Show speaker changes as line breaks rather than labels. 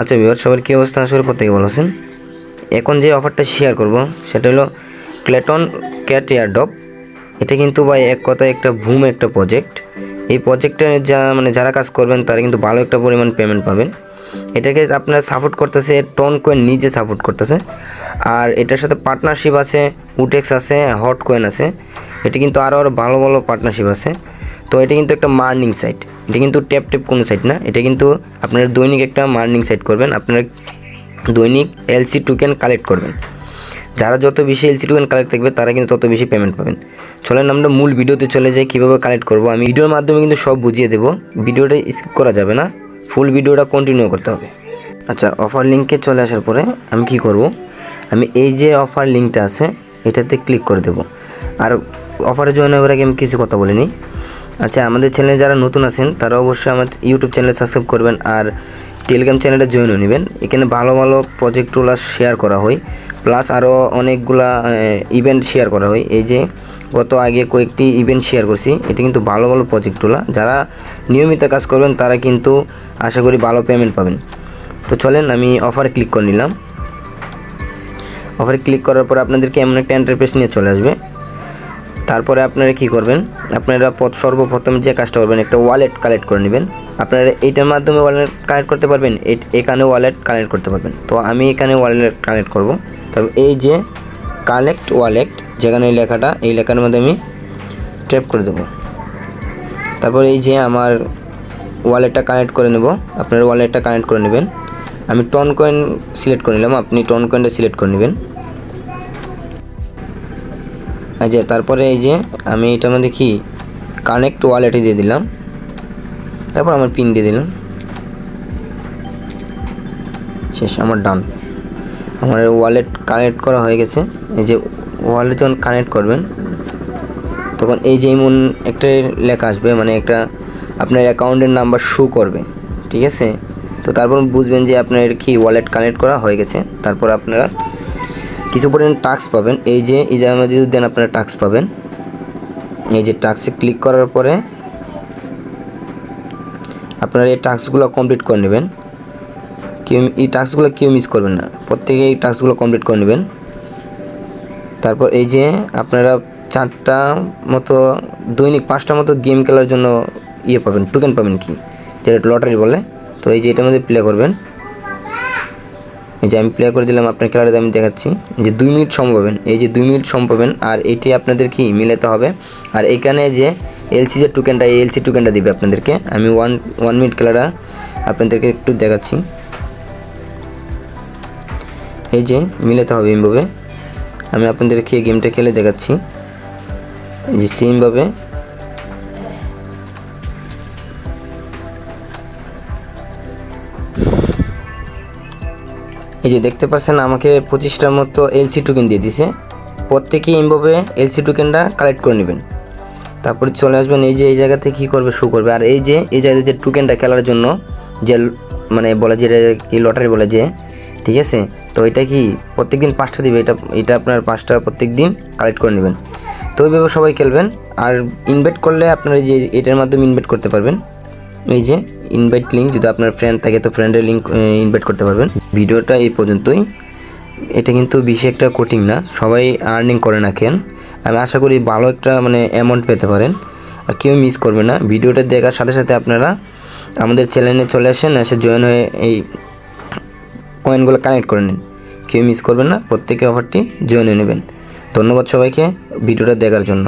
আচ্ছা ভিউয়ার, সবার কী অবস্থা? আসলে প্রত্যেকে ভালো আছেন। এখন যে অফারটা শেয়ার করব সেটা হলো ক্লেটন ক্যাট এয়ারড্রপ। এটা কিন্তু ভাই এক কথায় একটা বুম একটা প্রজেক্ট। এই প্রজেক্টে যারা কাজ করবেন তারা কিন্তু ভালো একটা পরিমাণ পেমেন্ট পাবেন। এটাকে আপনারা সাপোর্ট করতেছে টন কয়েন, নিজে সাপোর্ট করতেছে। আর এটার সাথে পার্টনারশিপ আছে, উটেক্স আছে, হট কয়েন আছে। এটা কিন্তু আরও ভালো ভালো পার্টনারশিপ আছে। তো এটা কিন্তু একটা মার্নিং সাইট, এটা কিন্তু ট্যাপ কোনো সাইট না। এটা কিন্তু আপনারা দৈনিক একটা মার্নিং সাইট করবেন, আপনারা দৈনিক এলসি টোকেন কালেক্ট করবেন। যারা যত বেশি এলসি টোকেন কালেক্ট থাকবে তারা কিন্তু তত বেশি পেমেন্ট পাবেন। চলেন আমরা মূল ভিডিওতে চলে যাই, কীভাবে কালেক্ট করব। আমি ভিডিওর মাধ্যমে কিন্তু সব বুঝিয়ে দেবো, ভিডিওটা স্কিপ করা যাবে না, ফুল ভিডিওটা কন্টিনিউ করতে হবে। আচ্ছা, অফার লিঙ্কে চলে আসার পরে আমি কি করব, আমি এই যে অফার লিঙ্কটা আছে এটাতে ক্লিক করে দেব। আর অফারে জয়েন হওয়ার আগে আমি কিছু কথা বলে নিই। আচ্ছা, আমাদের চ্যানেলে যারা নতুন আছেন তারা অবশ্যই আমার ইউটিউব চ্যানেলে সাবস্ক্রাইব করবেন আর টেলিগ্রাম চ্যানেলটা জয়েন নেবেন। এখানে ভালো ভালো প্রজেক্টগুলো শেয়ার করা হয়, প্লাস আরও অনেকগুলা ইভেন্ট শেয়ার করা হয়। এই যে গত আগে কয়েকটি ইভেন্ট শেয়ার করছি, এটা কিন্তু ভালো ভালো প্রজেক্টগুলো, যারা নিয়মিত কাজ করবেন তারা কিন্তু আশা করি ভালো পেমেন্ট পাবেন। তো চলেন আমি অফারে ক্লিক করে নিলাম। অফারে ক্লিক করার পর আপনাদেরকে এমন একটা ইন্টারফেস নিয়ে চলে আসবে। তারপরে আপনারা কি করবেন, আপনারা সর্বপ্রথম যে কাজটা করবেন, একটা ওয়ালেট কালেক্ট করে নেবেন। আপনারা এইটার মাধ্যমে ওয়ালেট কানেক্ট করতে পারবেন, এখানে ওয়ালেট কানেক্ট করতে পারবেন। তো আমি এখানে ওয়ালেট কানেক্ট করব। তবে এই যে কানেক্ট ওয়ালেট যেখানে লেখাটা, এই লেখার মধ্যে আমি ট্যাপ করে দেব। তারপর এই যে আমার ওয়ালেটটা কানেক্ট করে নেব, আপনারা ওয়ালেটটা কানেক্ট করে নেবেন। আমি টন কয়েন সিলেক্ট করে নিলাম, আপনি টন কয়েনটা সিলেক্ট করে নেবেন। আচ্ছা, তারপরে এই যে আমি এটার মধ্যে কি কানেক্ট ওয়ালেটে দিয়ে দিলাম, তারপর আমার পিন দিয়ে দিলাম, শেষ, আমার ডান। আমার ওয়ালেট কানেক্ট করা হয়ে গেছে। এই যে ওয়ালেট যখন কানেক্ট করবেন তখন এই যে এমন একটা লেখা আসবে, মানে একটা আপনার অ্যাকাউন্টের নাম্বার শো করবে, ঠিক আছে। তো তারপর বুঝবেন যে আপনার কি ওয়ালেট কানেক্ট করা হয়ে গেছে। তারপর আপনারা কিছু পরিমাণ টাস্ক পাবেন। এই যে আমাদের যদি দেন আপনারা টাস্ক পাবেন। এই যে টাস্কে ক্লিক করার পরে আপনারা এই টাস্কগুলো কমপ্লিট করে নেবেন। এই টাস্কগুলো কেউ মিস করবেন না, প্রত্যেকে এই টাস্কগুলো কমপ্লিট করে নেবেন। তারপর এই যে আপনারা 4টা মতো দৈনিক 5টা মতো গেম খেলার জন্য পাবেন, টোকেন পাবেন, কি যেটা লটারি বলে। তো এই যে এটার মধ্যে প্লে করবেন। এই যে আমি প্লে করে দিলাম, আপনার খেলাটা আমি দেখাচ্ছি। যে 2 মিনিট সময় পাবেন, এই যে 2 মিনিট সময় পাবেন। আর এটি আপনাদের কি মিলাতে হবে। আর এখানে যে এলসি যে টোকেনটা, এই এলসি টোকেনটা দিবে আপনাদেরকে। আমি 1 মিনিট খেলাটা আপনাদেরকে একটু দেখাচ্ছি। এই যে মিলাতে হবে এইভাবে, আমি আপনাদেরকে গেমটা খেলে দেখাচ্ছি। এই যে সেমভাবে এই যে দেখতে পাচ্ছেন আমাকে 25টার মতো এলসি টোকেন দিয়ে দিছে। প্রত্যেকেই এইভাবে এলসি টোকেনটা কালেক্ট করে নেবেন। তারপরে চলে আসবেন, এই যে এই জায়গাতে কী করবে, শো করবে। আর এই যে এই জায়গাতে যে টোকেনটা খেলার জন্য যে মানে বলে যে কি লটারি বলে যে, ঠিক আছে। তো এটা কি প্রত্যেক দিন 5টা দিবে, এটা আপনার 5টা প্রত্যেক দিন কালেক্ট করে নেবেন। তো ওইভাবে সবাই খেলবেন। আর ইনভাইট করলে আপনারা যে এটার মাধ্যমে ইনভাইট করতে পারবেন। এই যে ইনভাইট লিঙ্ক, যদি আপনার ফ্রেন্ড থাকে তো ফ্রেন্ডের লিঙ্ক ইনভাইট করতে পারবেন। ভিডিওটা এই পর্যন্তই। এটা কিন্তু বেশি একটা কঠিন না, সবাই আর্নিং করে রাখেন। আমি আশা করি ভালো একটা অ্যামাউন্ট পেতে পারেন। আর কেউ মিস করবে না। ভিডিওটা দেখার সাথে সাথে আপনারা আমাদের চ্যানেলে চলে আসেন, এসে জয়েন হয়ে এই কয়েনগুলো কানেক্ট করে নিন। কেউ মিস করবেন না, প্রত্যেকে অফারটি জয়েন হয়ে নেবেন। ধন্যবাদ সবাইকে ভিডিওটা দেখার জন্য।